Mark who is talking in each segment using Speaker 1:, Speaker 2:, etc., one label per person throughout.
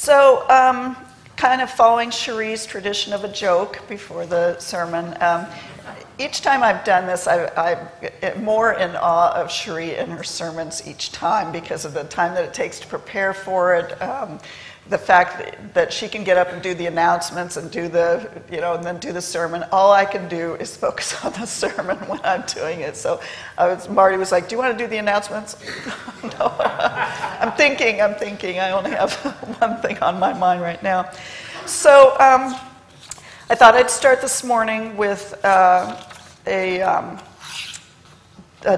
Speaker 1: So, kind of following Cherie's tradition of a joke before the sermon. Each time I've done this, I'm more in awe of Cherie and her sermons each time because of the time that it takes to prepare for it. The fact that she can get up and do the announcements and do the, and then do the sermon. All I can do is focus on the sermon when I'm doing it. So Marty was like, "Do you want to do the announcements?" No, I'm thinking. I only have one thing on my mind right now. So I thought I'd start this morning with a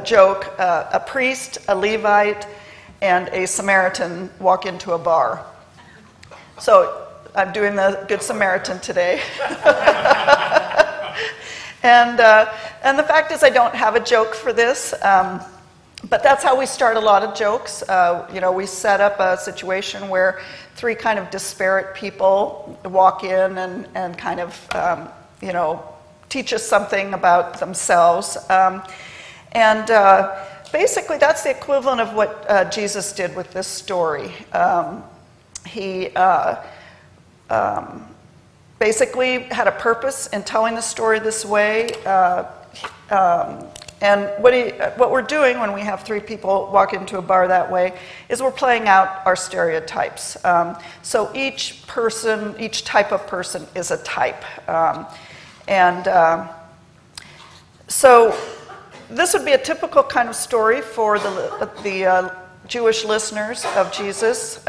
Speaker 1: joke. A priest, a Levite, and a Samaritan walk into a bar. So I'm doing the Good Samaritan today. And the fact is I don't have a joke for this, but that's how we start a lot of jokes. We set up a situation where three kind of disparate people walk in and kind of, teach us something about themselves. Basically that's the equivalent of what Jesus did with this story. He basically had a purpose in telling the story this way. And what we're doing when we have three people walk into a bar that way is we're playing out our stereotypes. So each type of person is a type. So this would be a typical kind of story for the Jewish listeners of Jesus.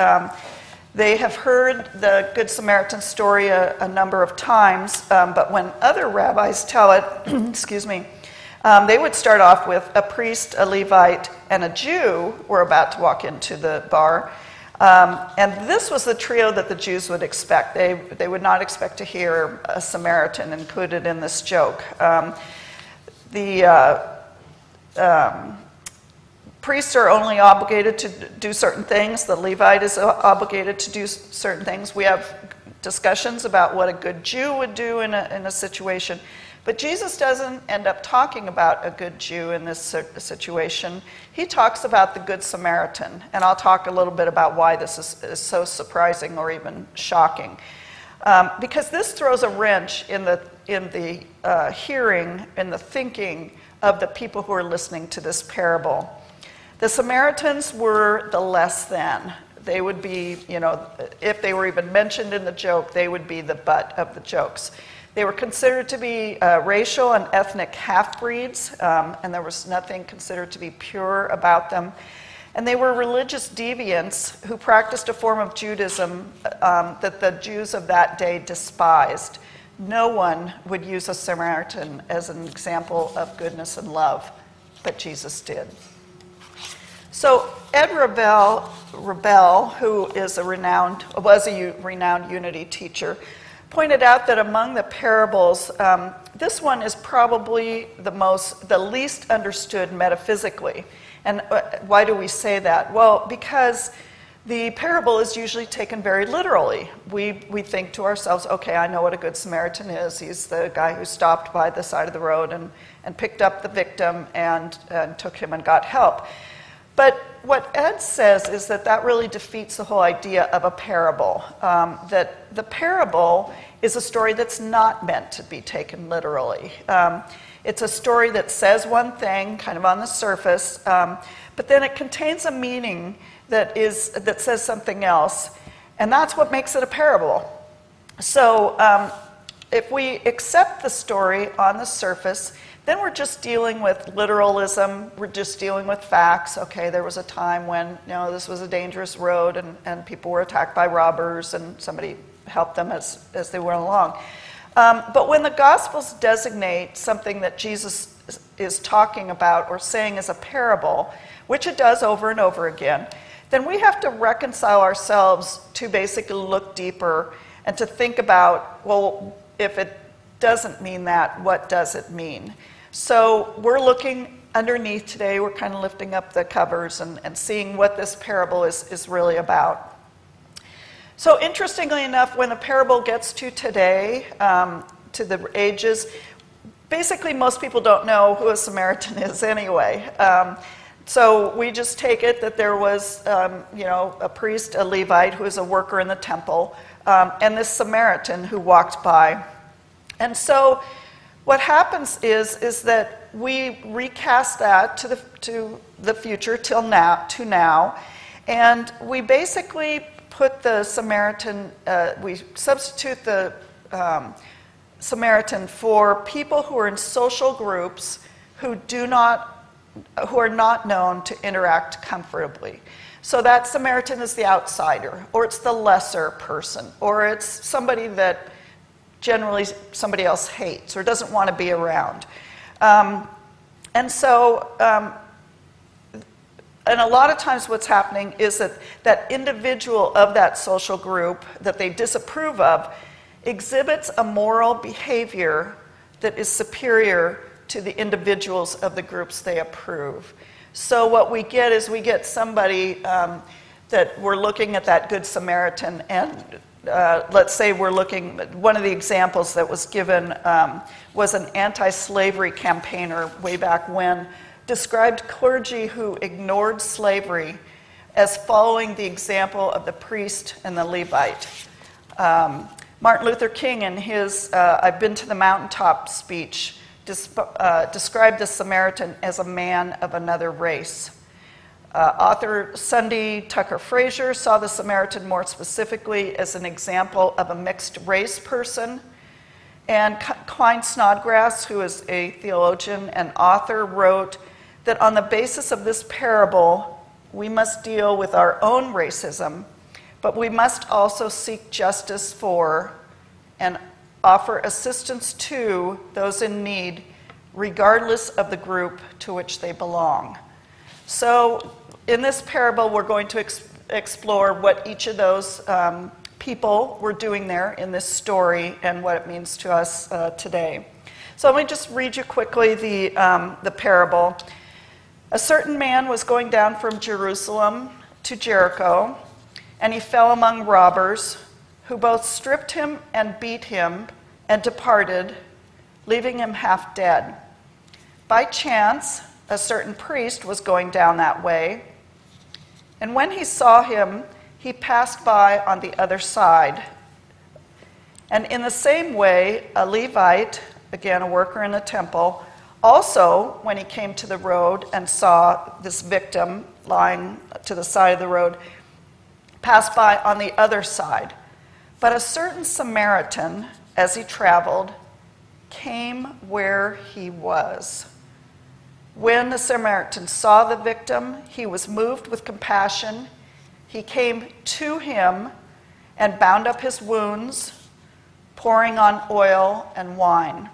Speaker 1: They have heard the Good Samaritan story a number of times, but when other rabbis tell it, excuse me, they would start off with a priest, a Levite, and a Jew were about to walk into the bar. And this was the trio that the Jews would expect. They would not expect to hear a Samaritan included in this joke. Priests are only obligated to do certain things. The Levite is obligated to do certain things. We have discussions about what a good Jew would do in a situation. But Jesus doesn't end up talking about a good Jew in this situation. He talks about the Good Samaritan. And I'll talk a little bit about why this is so surprising or even shocking. Because this throws a wrench in the hearing, in the thinking of the people who are listening to this parable. The Samaritans were the less than. They would be, if they were even mentioned in the joke, they would be the butt of the jokes. They were considered to be racial and ethnic half-breeds, and there was nothing considered to be pure about them. And they were religious deviants who practiced a form of Judaism that the Jews of that day despised. No one would use a Samaritan as an example of goodness and love, but Jesus did. So Ed Rebel, who was a renowned Unity teacher, pointed out that among the parables, this one is probably the least understood metaphysically. And why do we say that? Well, because the parable is usually taken very literally. We think to ourselves, okay, I know what a Good Samaritan is. He's the guy who stopped by the side of the road and picked up the victim and took him and got help. But what Ed says is that really defeats the whole idea of a parable. That the parable is a story that's not meant to be taken literally. It's a story that says one thing, kind of on the surface, but then it contains a meaning that says something else, and that's what makes it a parable. So if we accept the story on the surface, then we're just dealing with literalism. We're just dealing with facts. Okay, there was a time when this was a dangerous road and people were attacked by robbers and somebody helped them as they went along. But when the Gospels designate something that Jesus is talking about or saying is a parable, which it does over and over again, then we have to reconcile ourselves to basically look deeper and to think about, well, if it doesn't mean that, what does it mean? So we're looking underneath today, we're kind of lifting up the covers and seeing what this parable is really about. So interestingly enough, when the parable gets to today, to the ages, basically most people don't know who a Samaritan is anyway. So we just take it that there was, a priest, a Levite, who was a worker in the temple, and this Samaritan who walked by. And so what happens is that we recast that to the future to now, and we basically put the Samaritan, we substitute the Samaritan for people who are in social groups who are not known to interact comfortably. So that Samaritan is the outsider, or it's the lesser person, or it's somebody that generally somebody else hates or doesn't want to be around. And a lot of times what's happening is that individual of that social group that they disapprove of exhibits a moral behavior that is superior to the individuals of the groups they approve. So what we get is we get somebody that we're looking at that Good Samaritan, and let's say we're looking, one of the examples that was given was an anti-slavery campaigner way back when, described clergy who ignored slavery as following the example of the priest and the Levite. Martin Luther King, in his I've Been to the Mountaintop speech, described the Samaritan as a man of another race. Author Sunday Tucker Frazier saw the Samaritan more specifically as an example of a mixed race person. And Klein Snodgrass, who is a theologian and author, wrote that on the basis of this parable, we must deal with our own racism, but we must also seek justice for and offer assistance to those in need, regardless of the group to which they belong. So in this parable, we're going to explore what each of those people were doing there in this story and what it means to us today. So let me just read you quickly the parable. A certain man was going down from Jerusalem to Jericho, and he fell among robbers, who both stripped him and beat him and departed, leaving him half dead. By chance, a certain priest was going down that way, and when he saw him, he passed by on the other side. And in the same way, a Levite, again a worker in the temple, also, when he came to the road and saw this victim lying to the side of the road, passed by on the other side. But a certain Samaritan, as he traveled, came where he was. When the Samaritan saw the victim, he was moved with compassion. He came to him and bound up his wounds, pouring on oil and wine.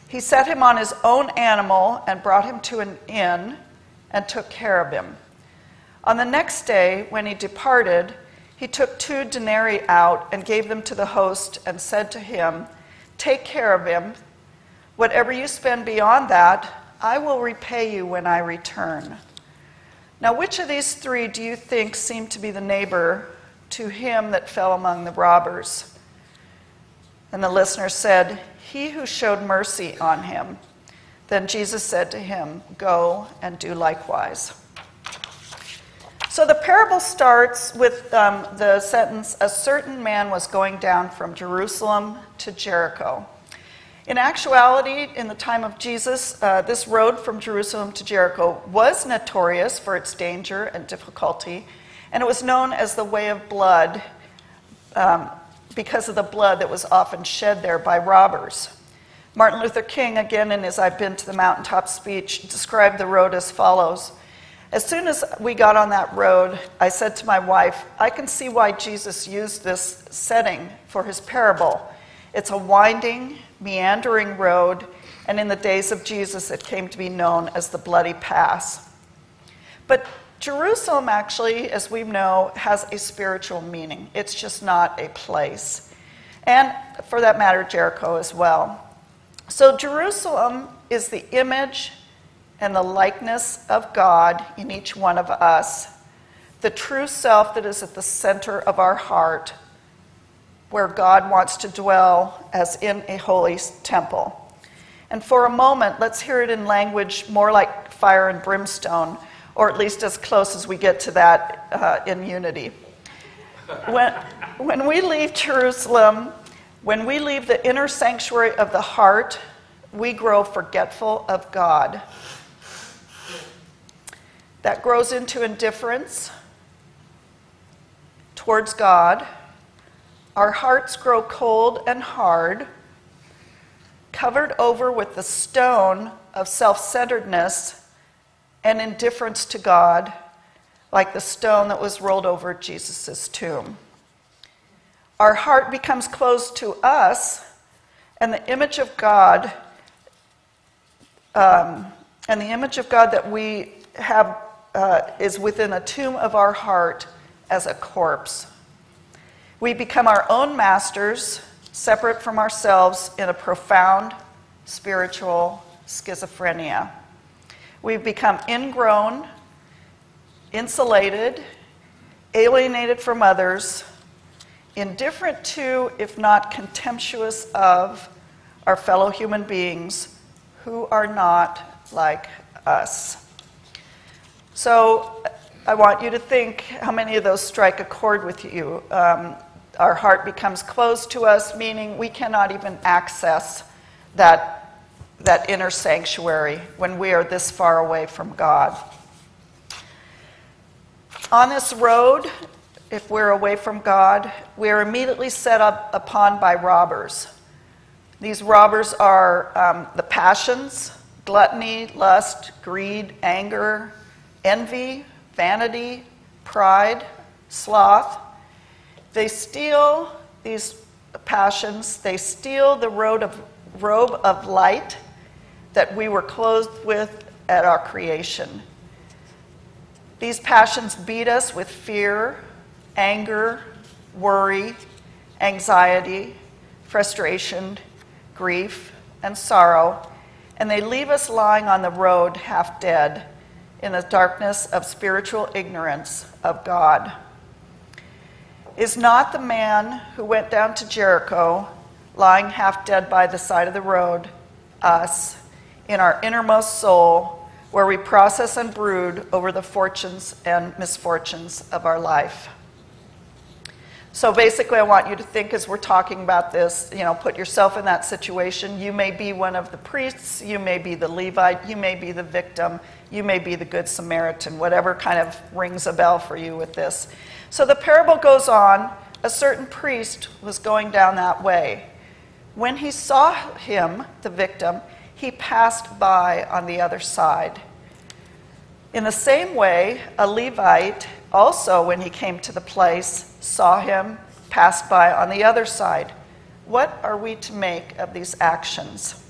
Speaker 1: He set him on his own animal and brought him to an inn and took care of him. On the next day, when he departed, he took 2 denarii out and gave them to the host and said to him, "Take care of him. Whatever you spend beyond that, I will repay you when I return." Now, which of these 3 do you think seemed to be the neighbor to him that fell among the robbers? And the listener said, "He who showed mercy on him." Then Jesus said to him, "Go and do likewise." So the parable starts with the sentence, "A certain man was going down from Jerusalem to Jericho." In actuality, in the time of Jesus, this road from Jerusalem to Jericho was notorious for its danger and difficulty, and it was known as the Way of Blood because of the blood that was often shed there by robbers. Martin Luther King, again in his I've Been to the Mountaintop speech, described the road as follows. "As soon as we got on that road, I said to my wife, I can see why Jesus used this setting for his parable. It's a winding, meandering road, and in the days of Jesus, it came to be known as the Bloody Pass." But Jerusalem actually, as we know, has a spiritual meaning. It's just not a place. And for that matter, Jericho as well. So Jerusalem is the image and the likeness of God in each one of us, the true self that is at the center of our heart, where God wants to dwell as in a holy temple. And for a moment, let's hear it in language more like fire and brimstone. or at least as close as we get to that in unity. When we leave Jerusalem, when we leave the inner sanctuary of the heart, we grow forgetful of God. That grows into indifference towards God. Our hearts grow cold and hard, covered over with the stone of self-centeredness and indifference to God, like the stone that was rolled over Jesus' tomb. Our heart becomes closed to us, and the image of God, that we have is within a tomb of our heart as a corpse. We become our own masters, separate from ourselves in a profound spiritual schizophrenia. We've become ingrown, insulated, alienated from others, indifferent to, if not contemptuous of, our fellow human beings who are not like us. So I want you to think how many of those strike a chord with you. Our heart becomes closed to us, meaning we cannot even access that inner sanctuary when we are this far away from God. On this road, if we're away from God, we are immediately set up upon by robbers. These robbers are the passions, gluttony, lust, greed, anger, envy, vanity, pride, sloth. They steal these passions. They steal the robe of light that we were clothed with at our creation. These passions beat us with fear, anger, worry, anxiety, frustration, grief, and sorrow, and they leave us lying on the road half dead in the darkness of spiritual ignorance of God. Is not the man who went down to Jericho, lying half dead by the side of the road, us, in our innermost soul, where we process and brood over the fortunes and misfortunes of our life? So basically, I want you to think as we're talking about this, put yourself in that situation. You may be one of the priests, you may be the Levite, you may be the victim, you may be the Good Samaritan, whatever kind of rings a bell for you with this. So the parable goes on. A certain priest was going down that way. When he saw him, the victim, he passed by on the other side. In the same way, a Levite also, when he came to the place, saw him, passed by on the other side. What are we to make of these actions?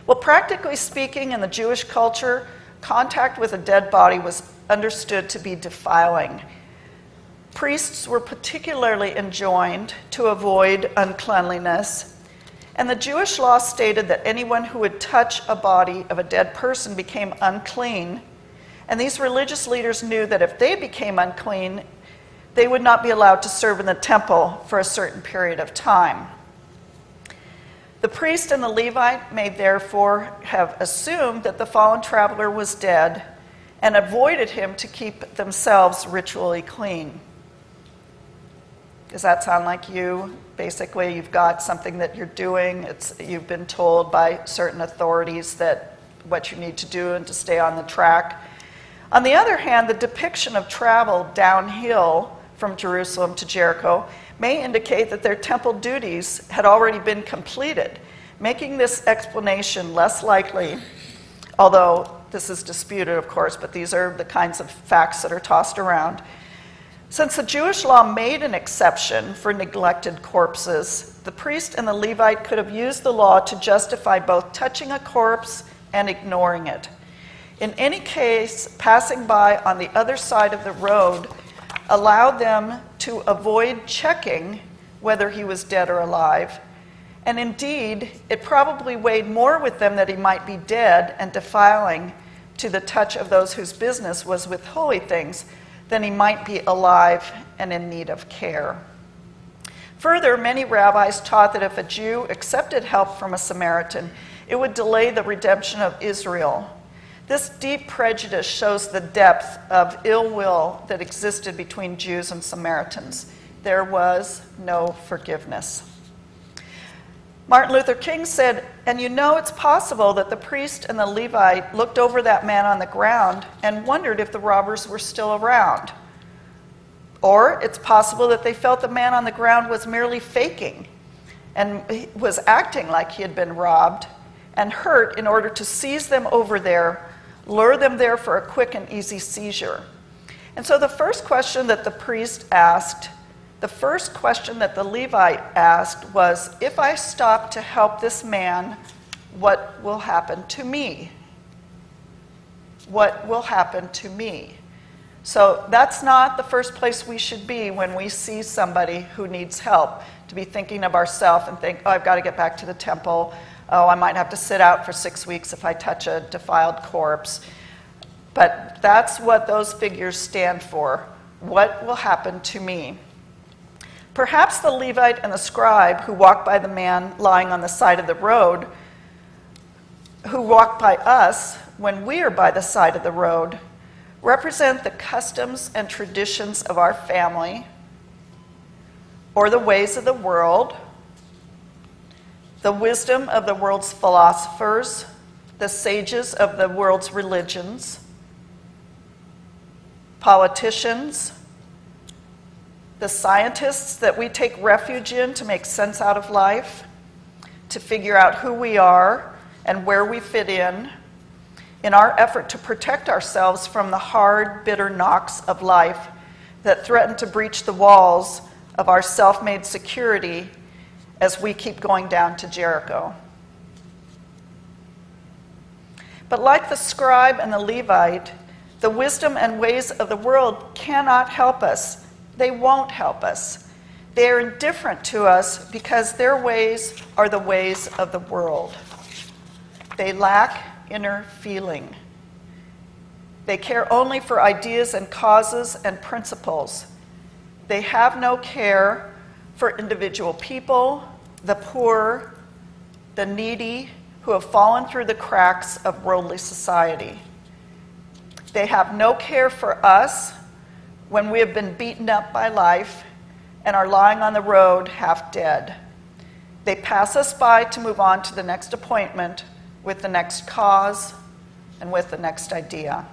Speaker 1: Well, practically speaking, in the Jewish culture, contact with a dead body was understood to be defiling. Priests were particularly enjoined to avoid uncleanliness, and the Jewish law stated that anyone who would touch a body of a dead person became unclean, and these religious leaders knew that if they became unclean, they would not be allowed to serve in the temple for a certain period of time. The priest and the Levite may therefore have assumed that the fallen traveler was dead and avoided him to keep themselves ritually clean. Does that sound like you? Basically, you've got something that you're doing. You've been told by certain authorities that what you need to do and to stay on the track. On the other hand, the depiction of travel downhill from Jerusalem to Jericho may indicate that their temple duties had already been completed, making this explanation less likely, although this is disputed, of course, but these are the kinds of facts that are tossed around. Since the Jewish law made an exception for neglected corpses, the priest and the Levite could have used the law to justify both touching a corpse and ignoring it. In any case, passing by on the other side of the road allowed them to avoid checking whether he was dead or alive. And indeed, it probably weighed more with them that he might be dead and defiling to the touch of those whose business was with holy things than he might be alive and in need of care. Further, many rabbis taught that if a Jew accepted help from a Samaritan, it would delay the redemption of Israel. This deep prejudice shows the depth of ill will that existed between Jews and Samaritans. There was no forgiveness. Martin Luther King said, "And you know it's possible that the priest and the Levite looked over that man on the ground and wondered if the robbers were still around. Or it's possible that they felt the man on the ground was merely faking and was acting like he had been robbed and hurt in order to seize them over there, lure them there for a quick and easy seizure." And so the first question that the priest asked, the first question that the Levite asked was, if I stop to help this man, what will happen to me? What will happen to me? So that's not the first place we should be when we see somebody who needs help, to be thinking of ourselves and think, oh, I've got to get back to the temple. Oh, I might have to sit out for 6 weeks if I touch a defiled corpse. But that's what those figures stand for. What will happen to me? Perhaps the Levite and the scribe who walked by the man lying on the side of the road, who walk by us when we are by the side of the road, represent the customs and traditions of our family, or the ways of the world, the wisdom of the world's philosophers, the sages of the world's religions, politicians, the scientists that we take refuge in to make sense out of life, to figure out who we are and where we fit in our effort to protect ourselves from the hard, bitter knocks of life that threaten to breach the walls of our self-made security as we keep going down to Jericho. But like the scribe and the Levite, the wisdom and ways of the world cannot help us. They won't help us. They are indifferent to us because their ways are the ways of the world. They lack inner feeling. They care only for ideas and causes and principles. They have no care for individual people, the poor, the needy, who have fallen through the cracks of worldly society. They have no care for us when we have been beaten up by life and are lying on the road half dead. They pass us by to move on to the next appointment with the next cause and with the next idea.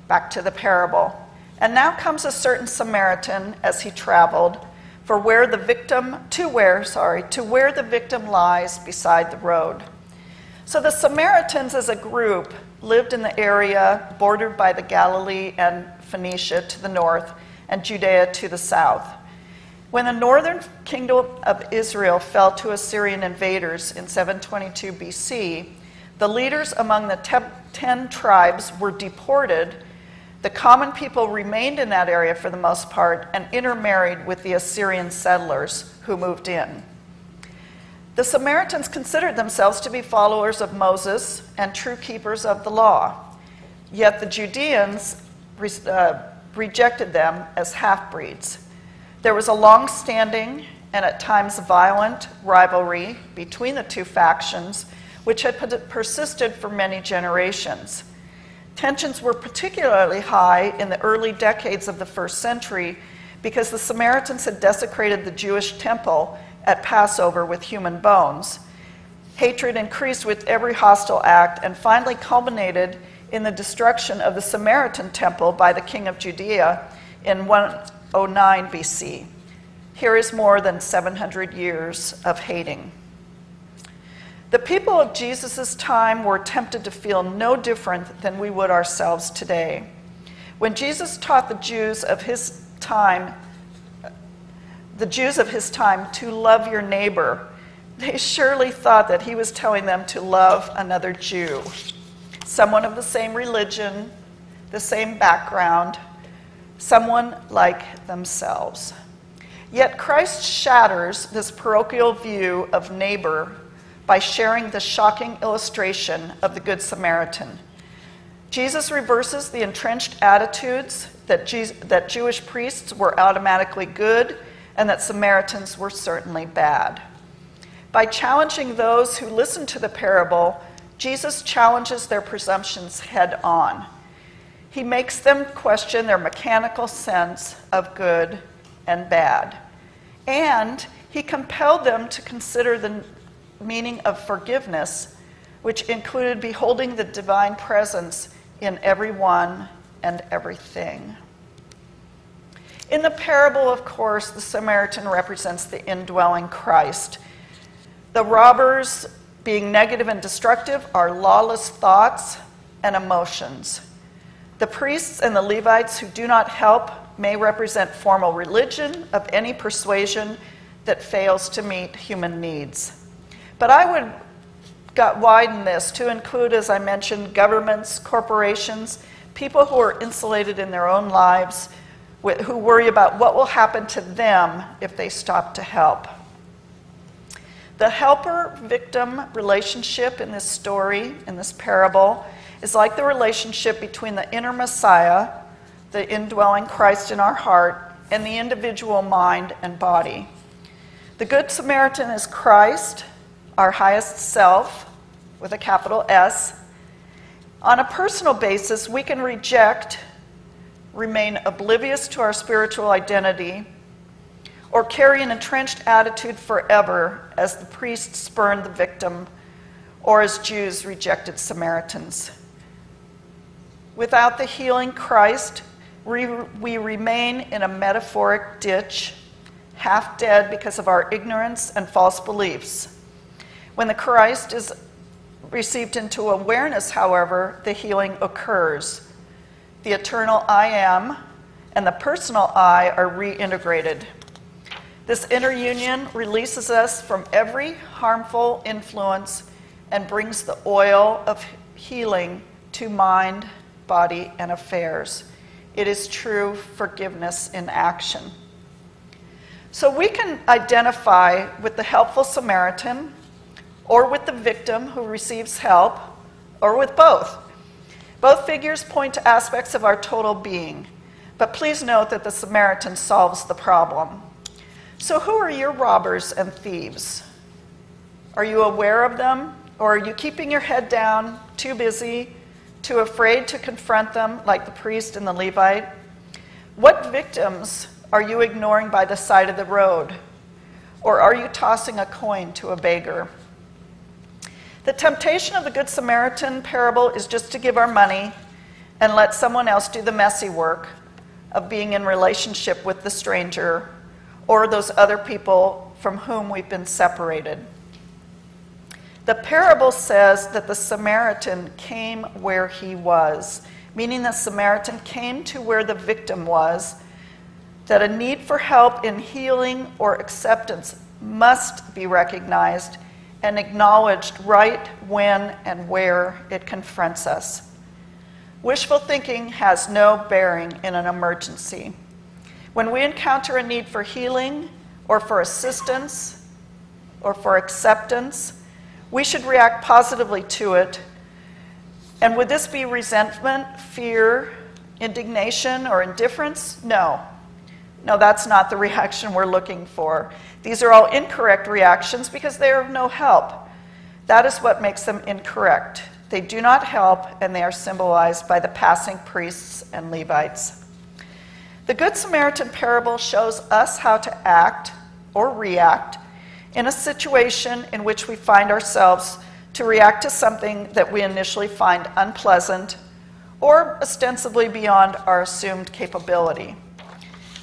Speaker 1: Back to the parable. And now comes a certain Samaritan as he traveled to where the victim lies beside the road. So the Samaritans as a group lived in the area bordered by the Galilee and Phoenicia to the north and Judea to the south. When the northern kingdom of Israel fell to Assyrian invaders in 722 BC, the leaders among the 10 tribes were deported. The common people remained in that area for the most part and intermarried with the Assyrian settlers who moved in. The Samaritans considered themselves to be followers of Moses and true keepers of the law. Yet the Judeans rejected them as half-breeds. There was a long-standing and at times violent rivalry between the two factions, which had persisted for many generations. Tensions were particularly high in the early decades of the first century because the Samaritans had desecrated the Jewish temple at Passover with human bones. Hatred increased with every hostile act and finally culminated in the destruction of the Samaritan temple by the king of Judea in 109 BC. Here is more than 700 years of hating. The people of Jesus' time were tempted to feel no different than we would ourselves today. When Jesus taught the Jews of his time to love your neighbor, they surely thought that he was telling them to love another Jew, someone of the same religion, the same background, someone like themselves. Yet Christ shatters this parochial view of neighbor by sharing the shocking illustration of the Good Samaritan. Jesus reverses the entrenched attitudes that Jewish priests were automatically good and that Samaritans were certainly bad. By challenging those who listened to the parable Jesus challenges their presumptions head on. He makes them question their mechanical sense of good and bad. And he compelled them to consider the meaning of forgiveness, which included beholding the divine presence in everyone and everything. In the parable, of course, the Samaritan represents the indwelling Christ. The robbers, being negative and destructive, are lawless thoughts and emotions. The priests and the Levites who do not help may represent formal religion of any persuasion that fails to meet human needs. But I would widen this to include, as I mentioned, governments, corporations, people who are insulated in their own lives, who worry about what will happen to them if they stop to help. The helper-victim relationship in this story, in this parable, is like the relationship between the inner Messiah, the indwelling Christ in our heart, and the individual mind and body. The Good Samaritan is Christ, our highest self, with a capital S. On a personal basis, we can reject, remain oblivious to our spiritual identity, or carry an entrenched attitude forever as the priests spurned the victim, or as Jews rejected Samaritans. Without the healing Christ, we remain in a metaphoric ditch, half dead because of our ignorance and false beliefs. When the Christ is received into awareness, however, the healing occurs. The eternal I am and the personal I are reintegrated. This inner union releases us from every harmful influence and brings the oil of healing to mind, body, and affairs. It is true forgiveness in action. So we can identify with the helpful Samaritan, or with the victim who receives help, or with both. Both figures point to aspects of our total being, but please note that the Samaritan solves the problem. So who are your robbers and thieves? Are you aware of them, or are you keeping your head down, too busy, too afraid to confront them like the priest and the Levite? What victims are you ignoring by the side of the road? Or are you tossing a coin to a beggar? The temptation of the Good Samaritan parable is just to give our money and let someone else do the messy work of being in relationship with the stranger or those other people from whom we've been separated. The parable says that the Samaritan came where he was, meaning the Samaritan came to where the victim was, that a need for help in healing or acceptance must be recognized and acknowledged right when and where it confronts us. Wishful thinking has no bearing in an emergency. When we encounter a need for healing or for assistance or for acceptance, we should react positively to it. And would this be resentment, fear, indignation, or indifference? No. No, that's not the reaction we're looking for. These are all incorrect reactions because they are of no help. That is what makes them incorrect. They do not help, and they are symbolized by the passing priests and Levites. The Good Samaritan parable shows us how to act or react in a situation in which we find ourselves to react to something that we initially find unpleasant or ostensibly beyond our assumed capability.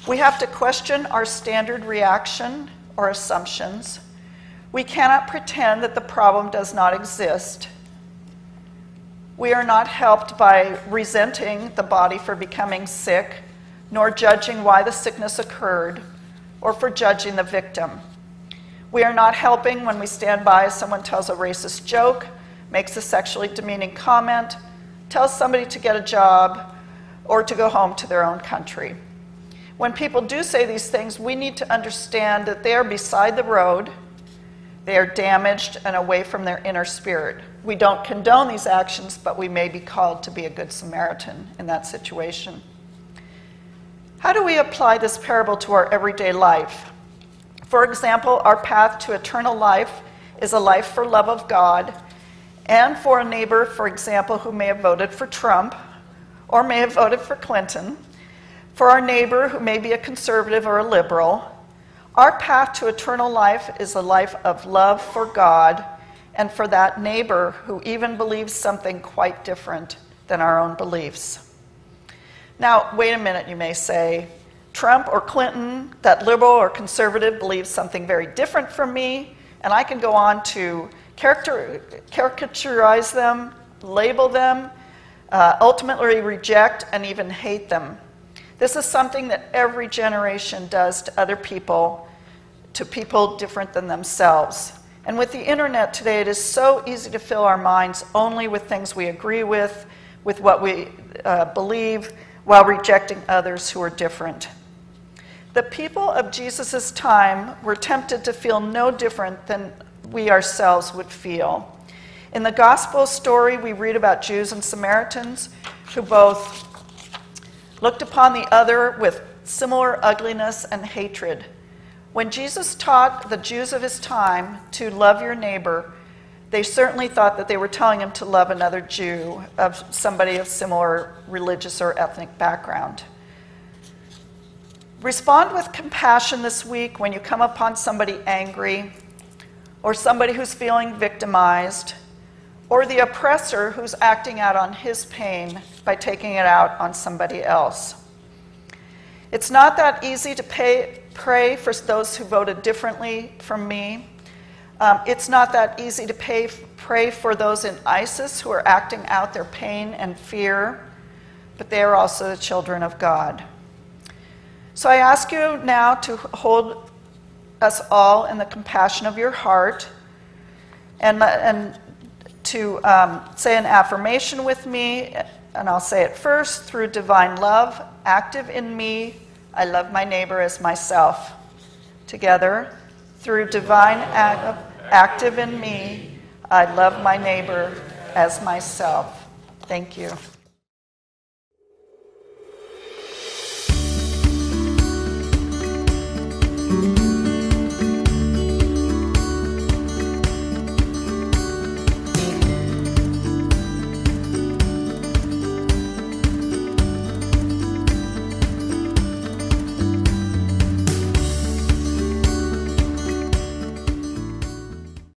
Speaker 1: We have to question our standard reaction or assumptions. We cannot pretend that the problem does not exist. We are not helped by resenting the body for becoming sick, nor judging why the sickness occurred, or for judging the victim. We are not helping when we stand by as someone tells a racist joke, makes a sexually demeaning comment, tells somebody to get a job, or to go home to their own country. When people do say these things, we need to understand that they are beside the road, they are damaged and away from their inner spirit. We don't condone these actions, but we may be called to be a good Samaritan in that situation. How do we apply this parable to our everyday life? For example, our path to eternal life is a life for love of God And for a neighbor, for example, who may have voted for Trump or may have voted for Clinton, for our neighbor who may be a conservative or a liberal, our path to eternal life is a life of love for God and for that neighbor who even believes something quite different than our own beliefs. Now, wait a minute, you may say, Trump or Clinton, that liberal or conservative, believes something very different from me, and I can go on to caricaturize them, label them, ultimately reject and even hate them. This is something that every generation does to other people, to people different than themselves. And with the internet today, it is so easy to fill our minds only with things we agree with what we believe, while rejecting others who are different. The people of Jesus' time were tempted to feel no different than we ourselves would feel. In the gospel story, we read about Jews and Samaritans who both looked upon the other with similar ugliness and hatred. When Jesus taught the Jews of his time to love your neighbor, they certainly thought that they were telling him to love another Jew, of somebody of similar religious or ethnic background. Respond with compassion this week when you come upon somebody angry, or somebody who's feeling victimized, or the oppressor who's acting out on his pain by taking it out on somebody else. It's not that easy to pray for those who voted differently from me. It's not that easy to pray for those in ISIS who are acting out their pain and fear, but they are also the children of God. So I ask you now to hold us all in the compassion of your heart and to say an affirmation with me, and I'll say it first. Through divine love active in me, I love my neighbor as myself. Together, through divine active in me, I love my neighbor as myself. Thank you.